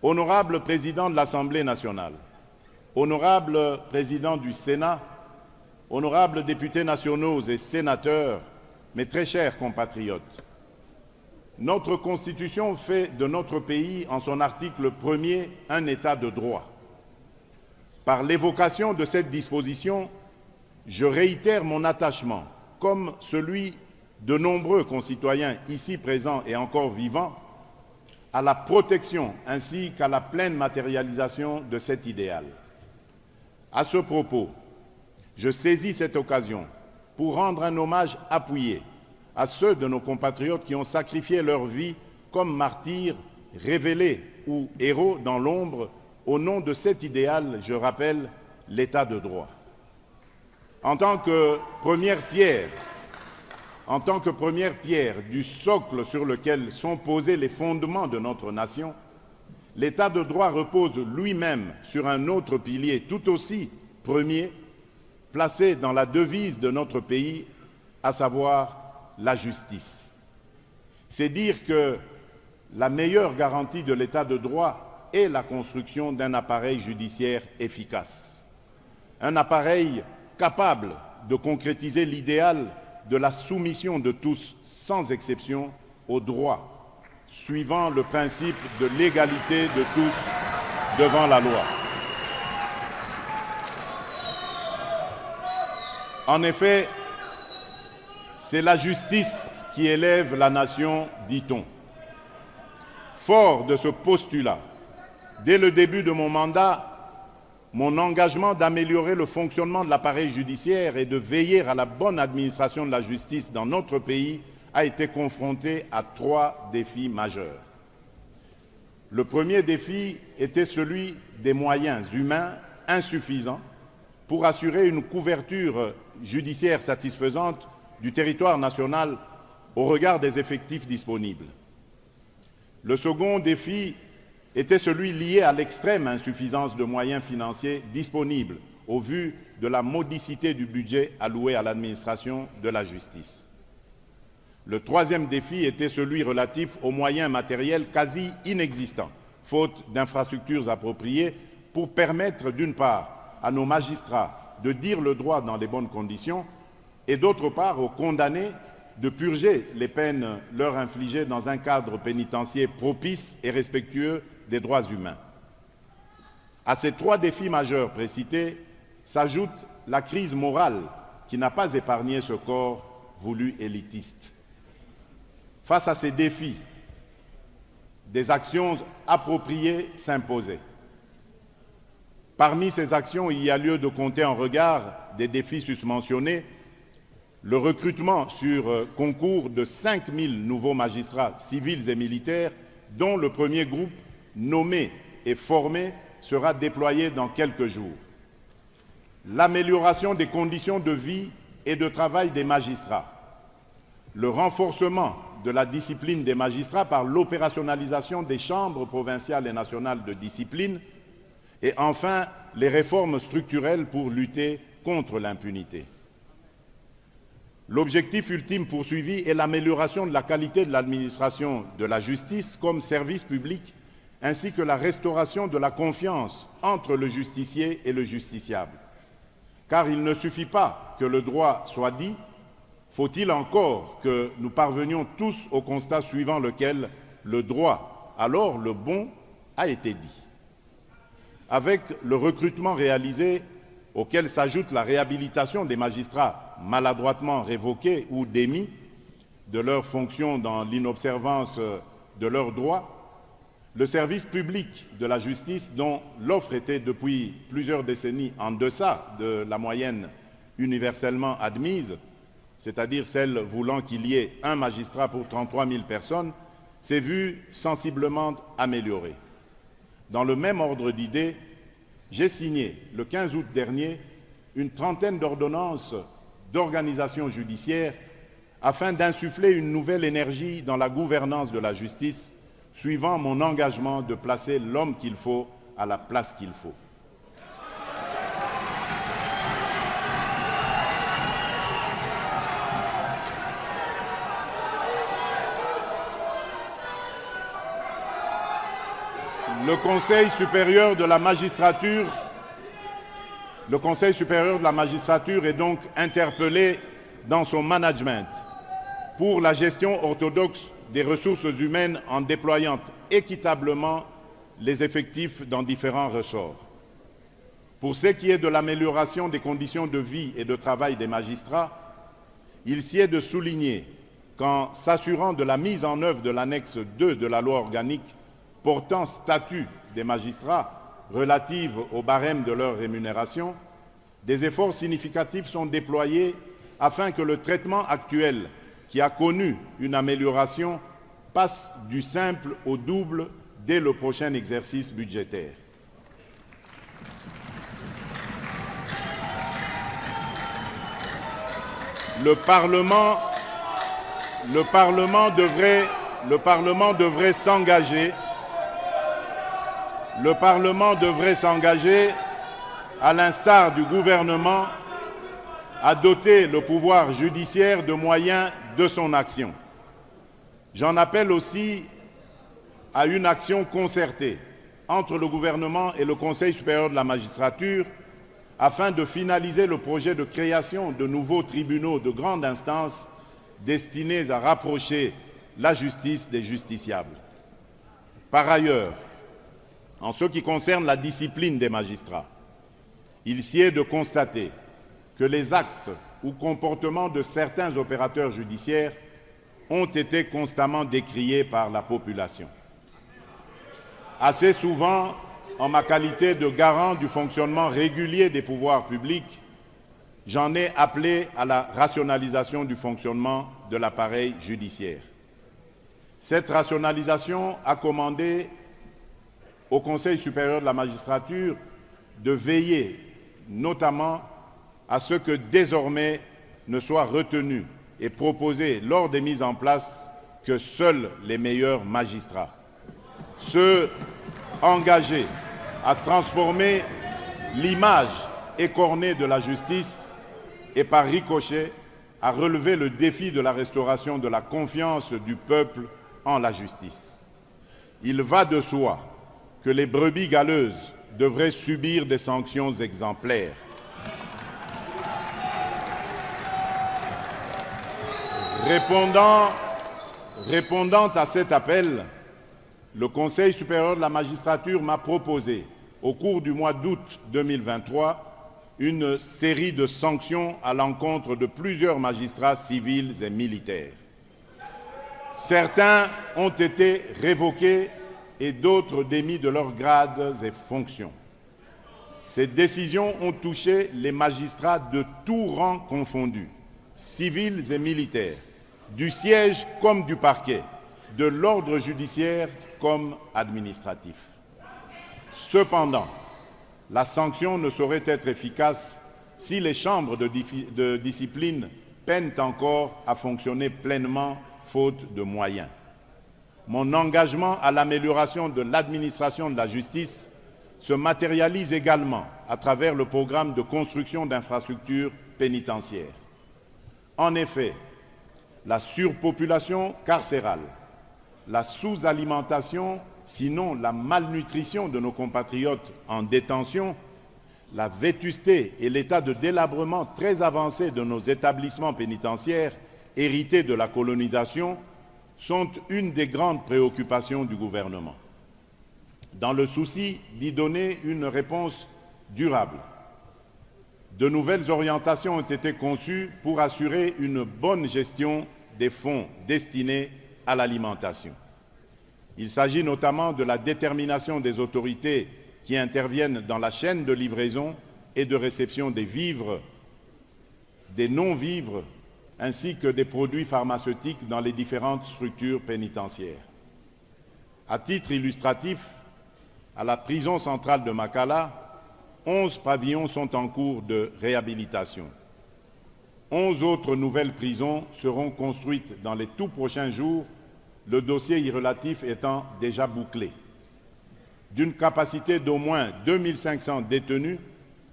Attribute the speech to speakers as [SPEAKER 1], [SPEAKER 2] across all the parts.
[SPEAKER 1] Honorable Président de l'Assemblée nationale, Honorable Président du Sénat, honorables députés nationaux et sénateurs, mes très chers compatriotes, notre Constitution fait de notre pays, en son article 1er, un État de droit. Par l'évocation de cette disposition, je réitère mon attachement, comme celui de nombreux concitoyens ici présents et encore vivants, à la protection ainsi qu'à la pleine matérialisation de cet idéal. À ce propos, je saisis cette occasion pour rendre un hommage appuyé à ceux de nos compatriotes qui ont sacrifié leur vie comme martyrs, révélés ou héros dans l'ombre au nom de cet idéal, je rappelle, l'État de droit. En tant que première pierre du socle sur lequel sont posés les fondements de notre nation, l'État de droit repose lui-même sur un autre pilier tout aussi premier, placé dans la devise de notre pays, à savoir la justice. C'est dire que la meilleure garantie de l'État de droit est la construction d'un appareil judiciaire efficace, un appareil capable de concrétiser l'idéal de la soumission de tous, sans exception, au droit, suivant le principe de l'égalité de tous devant la loi. En effet, c'est la justice qui élève la nation, dit-on. Fort de ce postulat, dès le début de mon mandat, mon engagement d'améliorer le fonctionnement de l'appareil judiciaire et de veiller à la bonne administration de la justice dans notre pays a été confronté à 3 défis majeurs. Le premier défi était celui des moyens humains insuffisants pour assurer une couverture judiciaire satisfaisante du territoire national au regard des effectifs disponibles. Le second défi était celui lié à l'extrême insuffisance de moyens financiers disponibles au vu de la modicité du budget alloué à l'administration de la justice. Le troisième défi était celui relatif aux moyens matériels quasi inexistants, faute d'infrastructures appropriées pour permettre d'une part à nos magistrats de dire le droit dans les bonnes conditions et d'autre part aux condamnés de purger les peines leur infligées dans un cadre pénitentiaire propice et respectueux des droits humains. À ces 3 défis majeurs précités s'ajoute la crise morale qui n'a pas épargné ce corps voulu élitiste. Face à ces défis, des actions appropriées s'imposaient. Parmi ces actions, il y a lieu de compter en regard des défis susmentionnés le recrutement sur concours de 5000 nouveaux magistrats civils et militaires, dont le premier groupe nommé et formé sera déployé dans quelques jours. L'amélioration des conditions de vie et de travail des magistrats. Le renforcement de la discipline des magistrats par l'opérationnalisation des chambres provinciales et nationales de discipline. Et enfin, les réformes structurelles pour lutter contre l'impunité. L'objectif ultime poursuivi est l'amélioration de la qualité de l'administration de la justice comme service public, ainsi que la restauration de la confiance entre le justicier et le justiciable. Car il ne suffit pas que le droit soit dit, faut-il encore que nous parvenions tous au constat suivant lequel le droit, alors le bon, a été dit. Avec le recrutement réalisé, auquel s'ajoute la réhabilitation des magistrats maladroitement révoqués ou démis de leurs fonctions dans l'inobservance de leurs droits, le service public de la justice, dont l'offre était depuis plusieurs décennies en deçà de la moyenne universellement admise, c'est-à-dire celle voulant qu'il y ait un magistrat pour 33 000 personnes, s'est vu sensiblement amélioré. Dans le même ordre d'idées, j'ai signé le 15 août dernier une trentaine d'ordonnances d'organisation judiciaire afin d'insuffler une nouvelle énergie dans la gouvernance de la justice, suivant mon engagement de placer l'homme qu'il faut à la place qu'il faut. Le Conseil supérieur de la magistrature est donc interpellé dans son management pour la gestion orthodoxe des ressources humaines en déployant équitablement les effectifs dans différents ressorts. Pour ce qui est de l'amélioration des conditions de vie et de travail des magistrats, il s'y est de souligner qu'en s'assurant de la mise en œuvre de l'annexe 2 de la loi organique portant statut des magistrats relative au barème de leur rémunération, des efforts significatifs sont déployés afin que le traitement actuel, qui a connu une amélioration, passe du simple au double dès le prochain exercice budgétaire. Le Parlement devrait s'engager, à l'instar du gouvernement, à doter le pouvoir judiciaire de moyens de son action. J'en appelle aussi à une action concertée entre le gouvernement et le Conseil supérieur de la magistrature afin de finaliser le projet de création de nouveaux tribunaux de grande instance destinés à rapprocher la justice des justiciables. Par ailleurs, en ce qui concerne la discipline des magistrats, il s'y est de constater que les actes ou comportements de certains opérateurs judiciaires ont été constamment décriés par la population. Assez souvent, en ma qualité de garant du fonctionnement régulier des pouvoirs publics, j'en ai appelé à la rationalisation du fonctionnement de l'appareil judiciaire. Cette rationalisation a commandé au Conseil supérieur de la magistrature de veiller notamment à ce que désormais ne soit retenu et proposé lors des mises en place que seuls les meilleurs magistrats, ceux engagés à transformer l'image écornée de la justice et par ricochet à relever le défi de la restauration de la confiance du peuple en la justice. Il va de soi que les brebis galeuses devraient subir des sanctions exemplaires. Répondant à cet appel, le Conseil supérieur de la magistrature m'a proposé, au cours du mois d'août 2023, une série de sanctions à l'encontre de plusieurs magistrats civils et militaires. Certains ont été révoqués et d'autres démis de leurs grades et fonctions. Ces décisions ont touché les magistrats de tous rangs confondus, civils et militaires, du siège comme du parquet, de l'ordre judiciaire comme administratif. Cependant, la sanction ne saurait être efficace si les chambres de discipline peinent encore à fonctionner pleinement faute de moyens. Mon engagement à l'amélioration de l'administration de la justice se matérialise également à travers le programme de construction d'infrastructures pénitentiaires. En effet, la surpopulation carcérale, la sous-alimentation, sinon la malnutrition de nos compatriotes en détention, la vétusté et l'état de délabrement très avancé de nos établissements pénitentiaires hérités de la colonisation sont une des grandes préoccupations du gouvernement. Dans le souci d'y donner une réponse durable, de nouvelles orientations ont été conçues pour assurer une bonne gestion des fonds destinés à l'alimentation. Il s'agit notamment de la détermination des autorités qui interviennent dans la chaîne de livraison et de réception des vivres, des non-vivres, ainsi que des produits pharmaceutiques dans les différentes structures pénitentiaires. À titre illustratif, à la prison centrale de Makala, 11 pavillons sont en cours de réhabilitation. 11 autres nouvelles prisons seront construites dans les tout prochains jours, le dossier y relatif étant déjà bouclé. D'une capacité d'au moins 2500 détenus,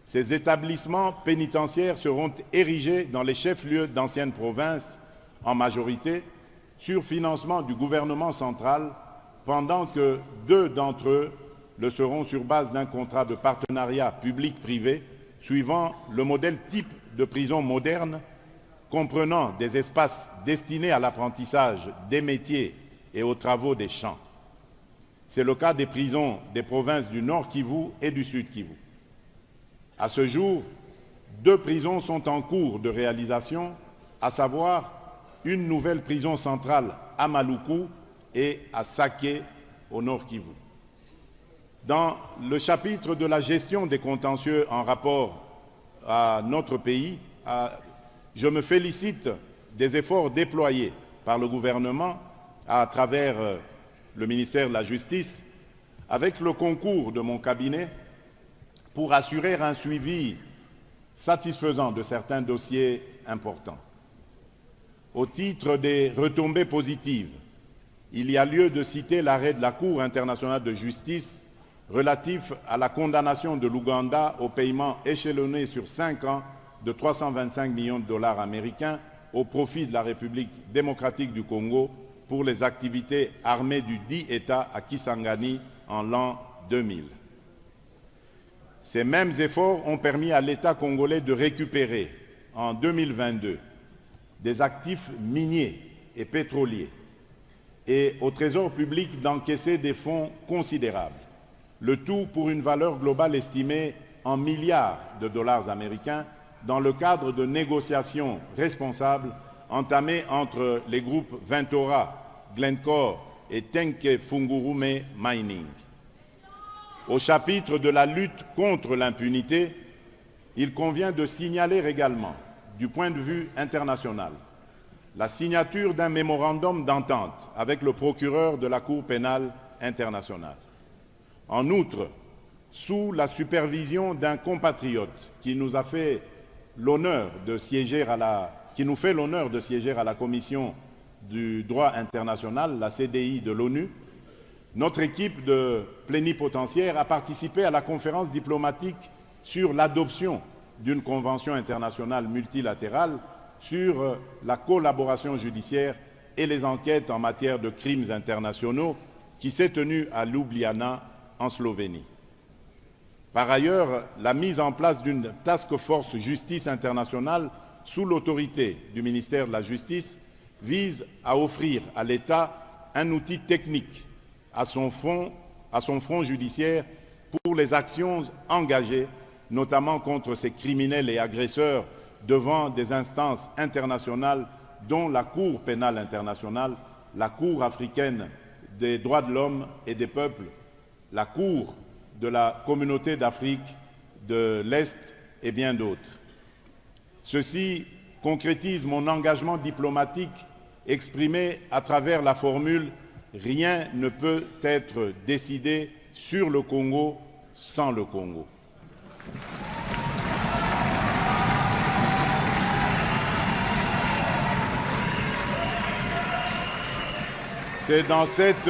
[SPEAKER 1] ces établissements pénitentiaires seront érigés dans les chefs-lieux d'anciennes provinces, en majorité, sur financement du gouvernement central, pendant que 2 d'entre eux le seront sur base d'un contrat de partenariat public-privé suivant le modèle type de prison moderne, comprenant des espaces destinés à l'apprentissage des métiers et aux travaux des champs. C'est le cas des prisons des provinces du Nord Kivu et du Sud Kivu. À ce jour, 2 prisons sont en cours de réalisation, à savoir une nouvelle prison centrale à Maluku et à Sake au Nord Kivu. Dans le chapitre de la gestion des contentieux en rapport à notre pays, je me félicite des efforts déployés par le gouvernement à travers le ministère de la Justice, avec le concours de mon cabinet, pour assurer un suivi satisfaisant de certains dossiers importants. Au titre des retombées positives, il y a lieu de citer l'arrêt de la Cour internationale de justice relatif à la condamnation de l'Ouganda au paiement échelonné sur 5 ans de 325 millions de dollars américains au profit de la République démocratique du Congo pour les activités armées du dit État à Kisangani en l'an 2000. Ces mêmes efforts ont permis à l'État congolais de récupérer en 2022 des actifs miniers et pétroliers et au Trésor public d'encaisser des fonds considérables, le tout pour une valeur globale estimée en milliards de dollars américains dans le cadre de négociations responsables entamées entre les groupes Ventora, Glencore et Tenke Fungurume Mining. Au chapitre de la lutte contre l'impunité, il convient de signaler également, du point de vue international, la signature d'un mémorandum d'entente avec le procureur de la Cour pénale internationale. En outre, sous la supervision d'un compatriote qui nous fait l'honneur de siéger à la Commission du droit international, la CDI de l'ONU, notre équipe de plénipotentiaires a participé à la conférence diplomatique sur l'adoption d'une convention internationale multilatérale sur la collaboration judiciaire et les enquêtes en matière de crimes internationaux qui s'est tenue à Ljubljana en Slovénie. Par ailleurs, la mise en place d'une task force justice internationale sous l'autorité du ministère de la Justice vise à offrir à l'État un outil technique à son front judiciaire pour les actions engagées, notamment contre ces criminels et agresseurs devant des instances internationales dont la Cour pénale internationale, la Cour africaine des droits de l'homme et des peuples, la Cour de la Communauté d'Afrique de l'Est et bien d'autres. Ceci concrétise mon engagement diplomatique exprimé à travers la formule « Rien ne peut être décidé sur le Congo sans le Congo ». C'est dans cette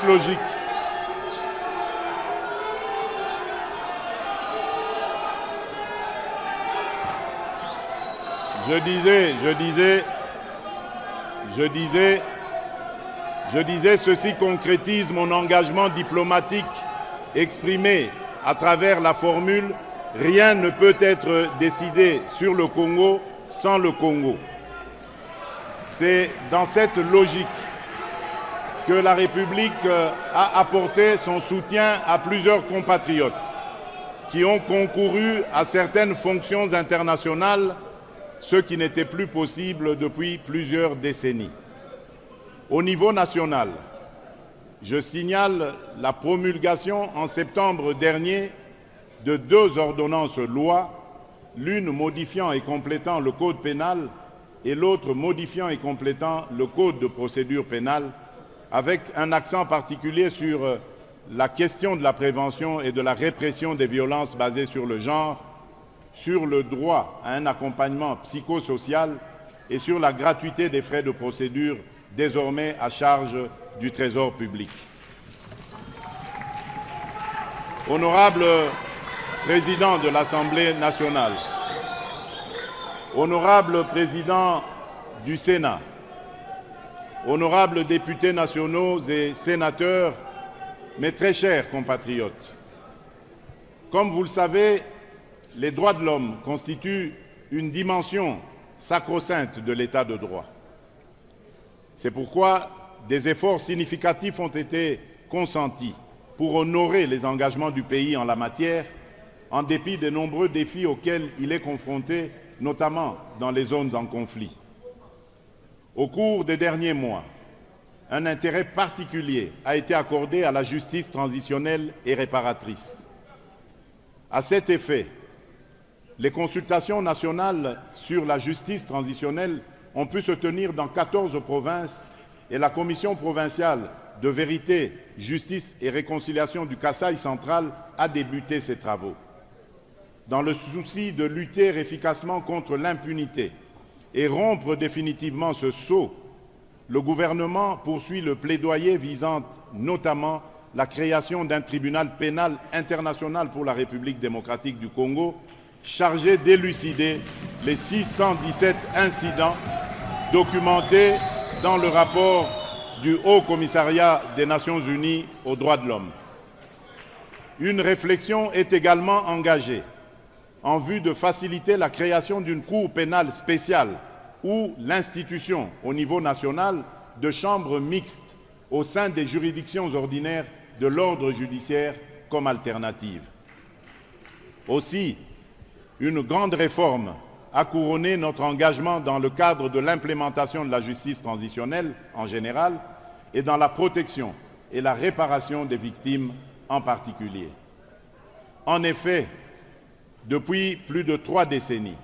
[SPEAKER 1] logique Je disais, ceci concrétise mon engagement diplomatique exprimé à travers la formule « Rien ne peut être décidé sur le Congo sans le Congo ». C'est dans cette logique que la République a apporté son soutien à plusieurs compatriotes qui ont concouru à certaines fonctions internationales, ce qui n'était plus possible depuis plusieurs décennies. Au niveau national, je signale la promulgation en septembre dernier de 2 ordonnances loi, l'une modifiant et complétant le code pénal et l'autre modifiant et complétant le code de procédure pénale, avec un accent particulier sur la question de la prévention et de la répression des violences basées sur le genre, sur le droit à un accompagnement psychosocial et sur la gratuité des frais de procédure désormais à charge du Trésor public. Honorable Président de l'Assemblée nationale, Honorable Président du Sénat, Honorables députés nationaux et sénateurs, mes très chers compatriotes, comme vous le savez, les droits de l'homme constituent une dimension sacro-sainte de l'État de droit. C'est pourquoi des efforts significatifs ont été consentis pour honorer les engagements du pays en la matière, en dépit des nombreux défis auxquels il est confronté, notamment dans les zones en conflit. Au cours des derniers mois, un intérêt particulier a été accordé à la justice transitionnelle et réparatrice. À cet effet, les consultations nationales sur la justice transitionnelle ont pu se tenir dans 14 provinces et la Commission provinciale de vérité, justice et réconciliation du Kasaï central a débuté ses travaux. Dans le souci de lutter efficacement contre l'impunité et rompre définitivement ce sceau, le gouvernement poursuit le plaidoyer visant notamment la création d'un tribunal pénal international pour la République démocratique du Congo, chargé d'élucider les 617 incidents documentés dans le rapport du Haut Commissariat des Nations Unies aux droits de l'homme. Une réflexion est également engagée en vue de faciliter la création d'une cour pénale spéciale ou l'institution au niveau national de chambres mixtes au sein des juridictions ordinaires de l'ordre judiciaire comme alternative. Aussi, une grande réforme a couronné notre engagement dans le cadre de l'implémentation de la justice transitionnelle en général et dans la protection et la réparation des victimes en particulier. En effet, depuis plus de 3 décennies,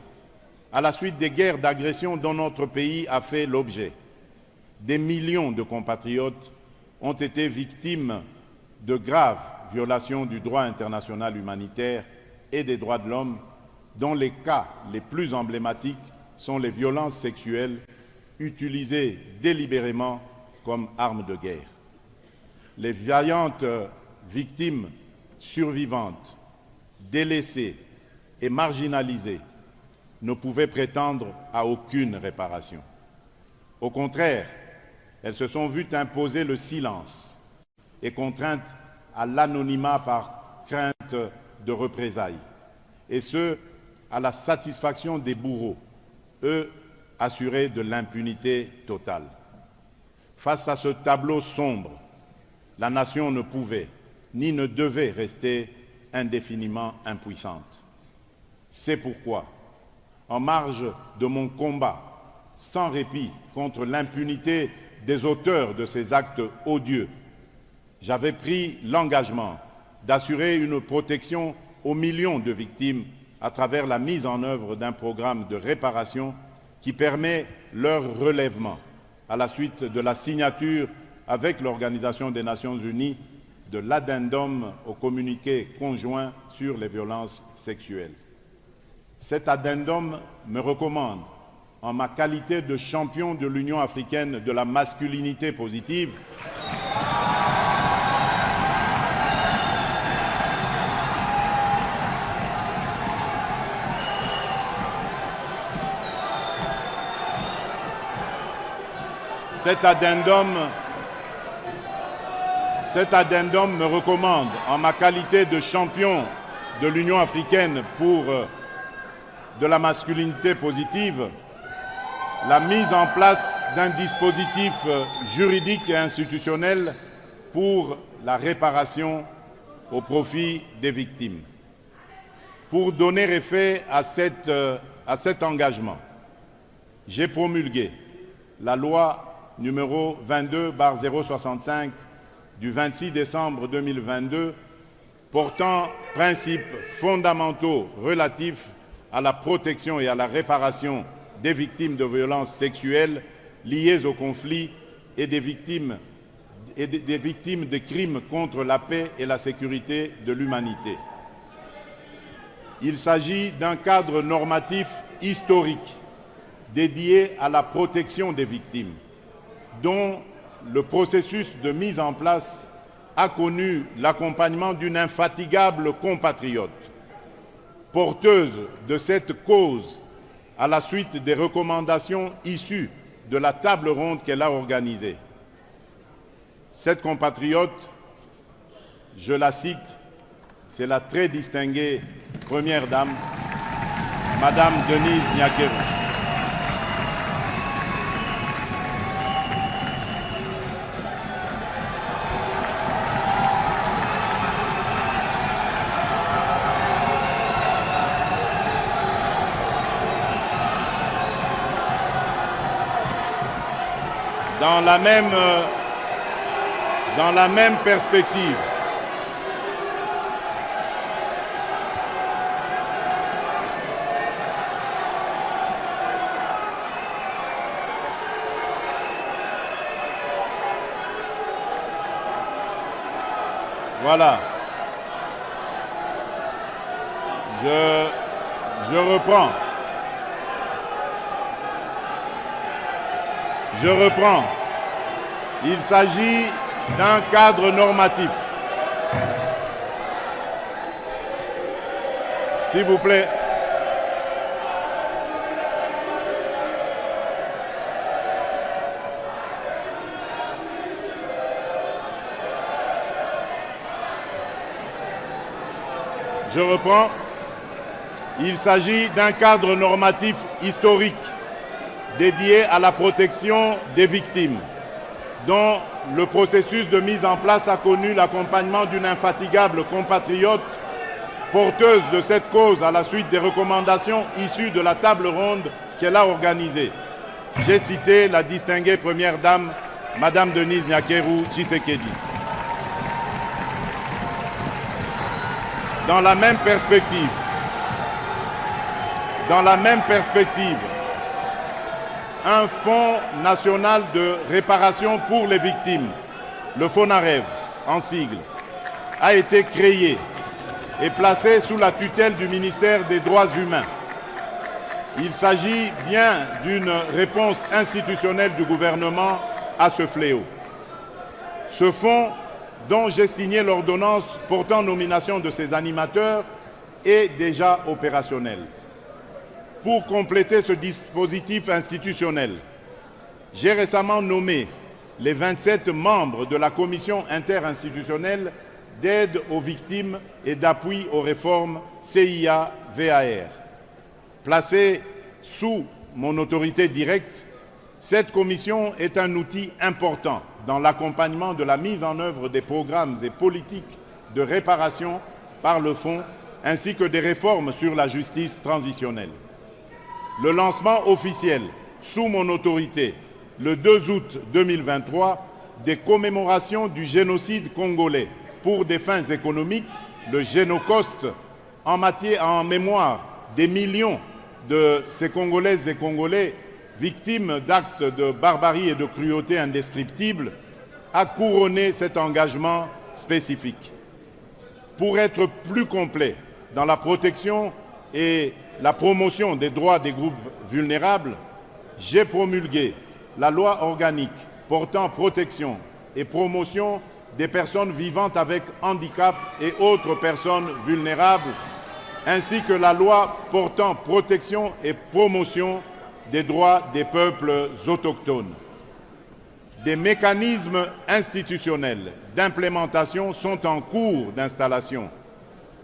[SPEAKER 1] à la suite des guerres d'agression dont notre pays a fait l'objet, des millions de compatriotes ont été victimes de graves violations du droit international humanitaire et des droits de l'homme, dont les cas les plus emblématiques sont les violences sexuelles utilisées délibérément comme armes de guerre. Les vaillantes victimes survivantes, délaissées et marginalisées ne pouvaient prétendre à aucune réparation. Au contraire, elles se sont vues imposer le silence et contraintes à l'anonymat par crainte de représailles, et ce, à la satisfaction des bourreaux, eux assurés de l'impunité totale. Face à ce tableau sombre, la nation ne pouvait ni ne devait rester indéfiniment impuissante. C'est pourquoi, en marge de mon combat sans répit contre l'impunité des auteurs de ces actes odieux, j'avais pris l'engagement d'assurer une protection aux millions de victimes à travers la mise en œuvre d'un programme de réparation qui permet leur relèvement à la suite de la signature avec l'Organisation des Nations Unies de l'addendum au communiqué conjoint sur les violences sexuelles. Cet addendum me recommande, en ma qualité de champion de l'Union africaine de la masculinité positive, Cet addendum me recommande, en ma qualité de champion de l'Union africaine de la masculinité positive, la mise en place d'un dispositif juridique et institutionnel pour la réparation au profit des victimes. Pour donner effet à cet engagement, j'ai promulgué la loi numéro 22/065 du 26 décembre 2022 portant principes fondamentaux relatifs à la protection et à la réparation des victimes de violences sexuelles liées au conflit et des victimes de crimes contre la paix et la sécurité de l'humanité. Il s'agit d'un cadre normatif historique dédié à la protection des victimes, dont le processus de mise en place a connu l'accompagnement d'une infatigable compatriote, porteuse de cette cause à la suite des recommandations issues de la table ronde qu'elle a organisée. Cette compatriote, je la cite, c'est la très distinguée Première Dame, Madame Denise Nyakeru. Dans la même perspective, voilà. Je reprends. Il s'agit d'un cadre normatif. S'il vous plaît. Je reprends. Il s'agit d'un cadre normatif historique dédié à la protection des victimes, dont le processus de mise en place a connu l'accompagnement d'une infatigable compatriote porteuse de cette cause à la suite des recommandations issues de la table ronde qu'elle a organisée. J'ai cité la distinguée Première Dame, Madame Denise Nyakeru Tshisekedi. Dans la même perspective, un fonds national de réparation pour les victimes, le FONAREV en sigle, a été créé et placé sous la tutelle du ministère des Droits humains. Il s'agit bien d'une réponse institutionnelle du gouvernement à ce fléau. Ce fonds, dont j'ai signé l'ordonnance portant nomination de ses animateurs, est déjà opérationnel. Pour compléter ce dispositif institutionnel, j'ai récemment nommé les 27 membres de la commission interinstitutionnelle d'aide aux victimes et d'appui aux réformes CIA-VAR. Placée sous mon autorité directe, cette commission est un outil important dans l'accompagnement de la mise en œuvre des programmes et politiques de réparation par le Fonds, ainsi que des réformes sur la justice transitionnelle. Le lancement officiel, sous mon autorité, le 2 août 2023, des commémorations du génocide congolais pour des fins économiques, le Génocost, en mémoire des millions de ces Congolaises et Congolais victimes d'actes de barbarie et de cruauté indescriptibles, a couronné cet engagement spécifique. Pour être plus complet dans la protection et la promotion des droits des groupes vulnérables, j'ai promulgué la loi organique portant protection et promotion des personnes vivant avec handicap et autres personnes vulnérables, ainsi que la loi portant protection et promotion des droits des peuples autochtones. Des mécanismes institutionnels d'implémentation sont en cours d'installation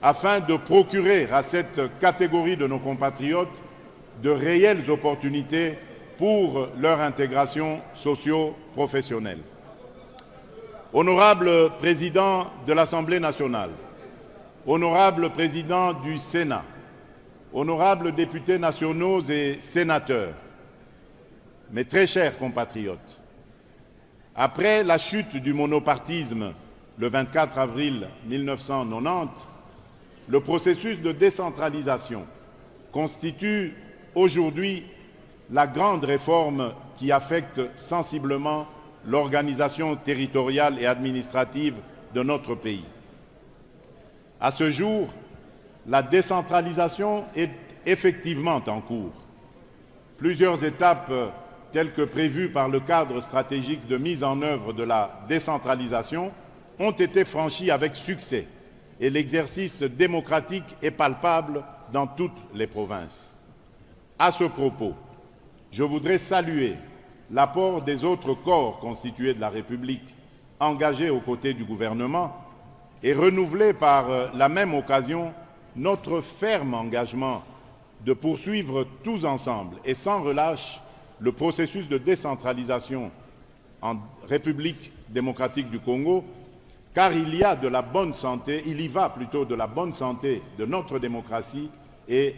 [SPEAKER 1] afin de procurer à cette catégorie de nos compatriotes de réelles opportunités pour leur intégration socio-professionnelle. Honorable Président de l'Assemblée nationale, Honorable Président du Sénat, honorables députés nationaux et sénateurs, mes très chers compatriotes, après la chute du monopartisme le 24 avril 1990, le processus de décentralisation constitue aujourd'hui la grande réforme qui affecte sensiblement l'organisation territoriale et administrative de notre pays. À ce jour, la décentralisation est effectivement en cours. Plusieurs étapes telles que prévues par le cadre stratégique de mise en œuvre de la décentralisation ont été franchis avec succès et l'exercice démocratique est palpable dans toutes les provinces. À ce propos, je voudrais saluer l'apport des autres corps constitués de la République engagés aux côtés du gouvernement et renouveler par la même occasion notre ferme engagement de poursuivre tous ensemble et sans relâche le processus de décentralisation en République démocratique du Congo, car il y va de la bonne santé de notre démocratie et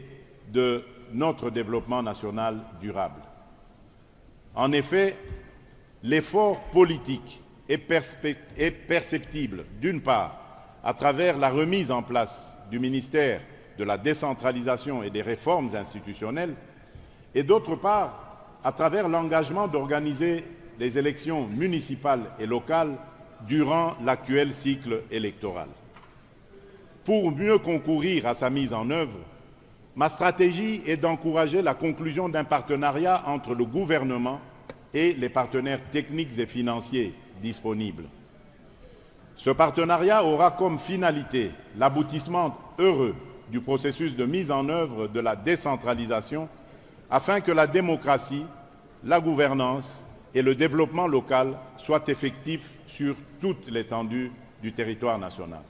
[SPEAKER 1] de notre développement national durable. En effet, l'effort politique est perceptible, d'une part, à travers la remise en place du ministère de la décentralisation et des réformes institutionnelles, et d'autre part, à travers l'engagement d'organiser les élections municipales et locales durant l'actuel cycle électoral. Pour mieux concourir à sa mise en œuvre, ma stratégie est d'encourager la conclusion d'un partenariat entre le gouvernement et les partenaires techniques et financiers disponibles. Ce partenariat aura comme finalité l'aboutissement heureux du processus de mise en œuvre de la décentralisation afin que la démocratie, la gouvernance et le développement local soient effectifs sur toute l'étendue du territoire national.